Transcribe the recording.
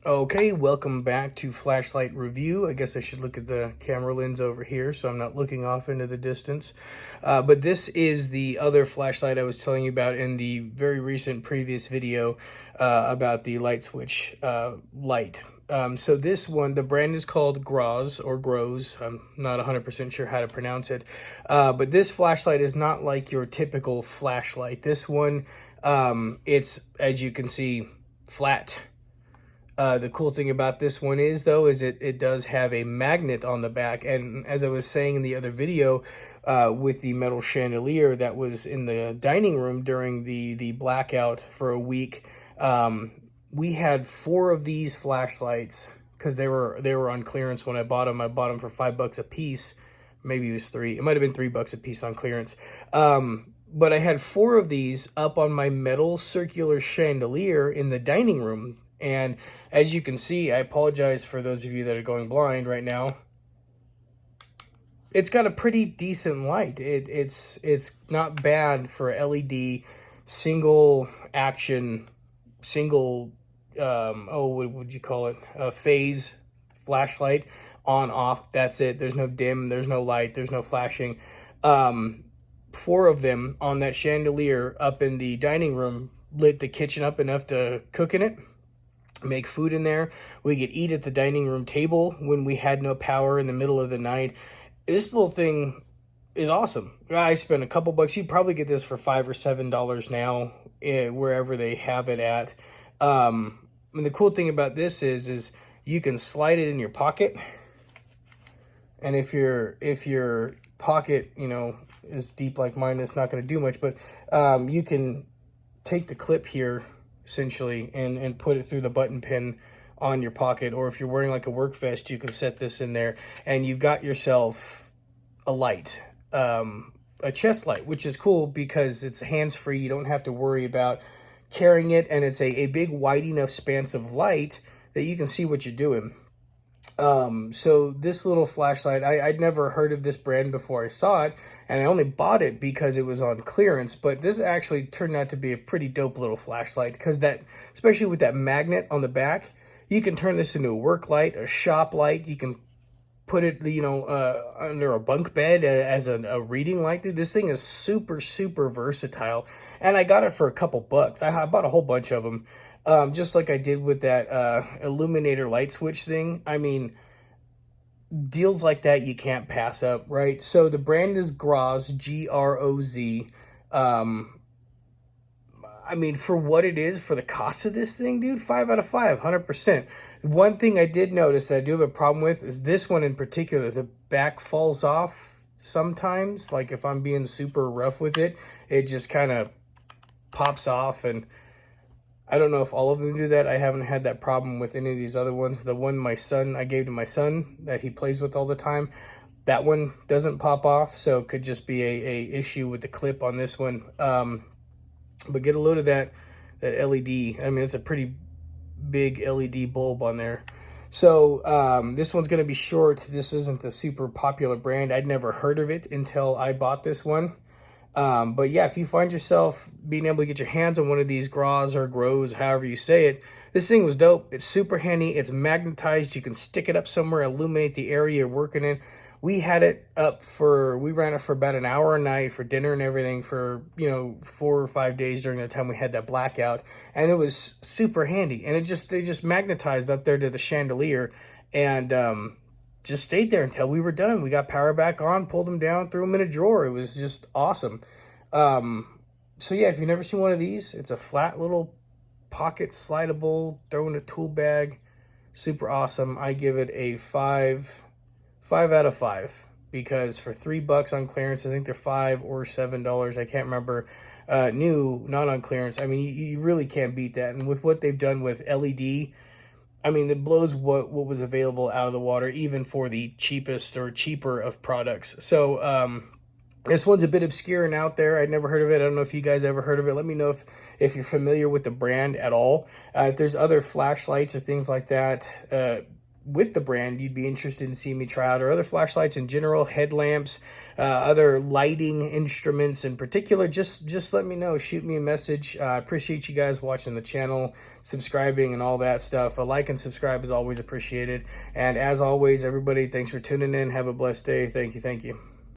Okay, welcome back to Flashlight Review. I guess I should look at the camera lens over here so I'm not looking off into the distance. But this is the other flashlight I was telling you about in the very recent previous video about the light switch light. So this one, the brand is called Groz or Groz. I'm not 100% sure how to pronounce it. But this flashlight is not like your typical flashlight. This one, it's, as you can see, flat. The cool thing about this one is, though, is it does have a magnet on the back. And as I was saying in the other video, with the metal chandelier that was in the dining room during the blackout for a week, we had 4 of these flashlights because they were on clearance when I bought them. I bought them for $5 a piece. Maybe it was 3. It might have been $3 a piece on clearance. But I had 4 of these up on my metal circular chandelier in the dining room. And as you can see, I apologize for those of you that are going blind right now. It's got a pretty decent light. It's not bad for LED, single action, what would you call it? Phase flashlight, on, off, that's it. There's no dim, there's no light, there's no flashing. 4 of them on that chandelier up in the dining room lit the kitchen up enough to cook in it, make food in there. We could eat at the dining room table when we had no power in the middle of the night. This little thing is awesome. I spent a couple bucks. You'd probably get this for $5 or $7 now, wherever they have it at. And the cool thing about this is you can slide it in your pocket. And if your pocket, is deep like mine, it's not going to do much. But you can take the clip here, essentially, and put it through the button pin on your pocket. Or if you're wearing like a work vest, you can set this in there and you've got yourself a light, a chest light, which is cool because it's hands-free. You don't have to worry about carrying it, and it's a big wide enough expanse of light that you can see what you're doing. So this little flashlight, I'd never heard of this brand before I saw it, and I only bought it because it was on clearance. But this actually turned out to be a pretty dope little flashlight, because especially with that magnet on the back, you can turn this into a work light, a shop light. You can put it, under a bunk bed as a reading light. Dude, this thing is super, super versatile, and I got it for a couple bucks. I bought a whole bunch of them. Just like I did with that illuminator light switch thing. I mean, deals like that you can't pass up, right? So the brand is Groz, G-R-O-Z. I mean, for what it is, for the cost of this thing, dude, 5 out of 5, 100%. One thing I did notice that I do have a problem with is this one in particular. The back falls off sometimes. Like if I'm being super rough with it, it just kind of pops off. And I don't know if all of them do that. I haven't had that problem with any of these other ones. The one I gave to my son that he plays with all the time, that one doesn't pop off. So it could just be a issue with the clip on this one. But get a load of that LED. I mean, it's a pretty big LED bulb on there. So this one's going to be short. This isn't a super popular brand. I'd never heard of it until I bought this one. But yeah, if you find yourself being able to get your hands on one of these Groz or Groz, however you say it, this thing was dope. It's super handy. It's magnetized. You can stick it up somewhere, illuminate the area you're working in. We had it up we ran it for about an hour a night for dinner and everything for, 4 or 5 days during the time we had that blackout. And it was super handy. And they just magnetized up there to the chandelier and, just stayed there until we were done. We got power back on, pulled them down, threw them in a drawer. It was just awesome. So yeah, if you've never seen one of these, it's a flat little pocket slidable, throw in a tool bag. Super awesome. I give it a 5 out of 5, because for $3 on clearance, I think they're $5 or $7. I can't remember. New, not on clearance. I mean, you really can't beat that. And with what they've done with LED, I mean, it blows what was available out of the water, even for the cheapest or cheaper of products. So this one's a bit obscure and out there. I'd never heard of it. I don't know if you guys ever heard of it. Let me know if you're familiar with the brand at all. If there's other flashlights or things like that, with the brand you'd be interested in seeing me try out, or other flashlights in general, headlamps, other lighting instruments in particular, just let me know. Shoot me a message. I appreciate you guys watching the channel, subscribing, and all that stuff. A like and subscribe is always appreciated. And as always, everybody, thanks for tuning in. Have a blessed day. Thank you.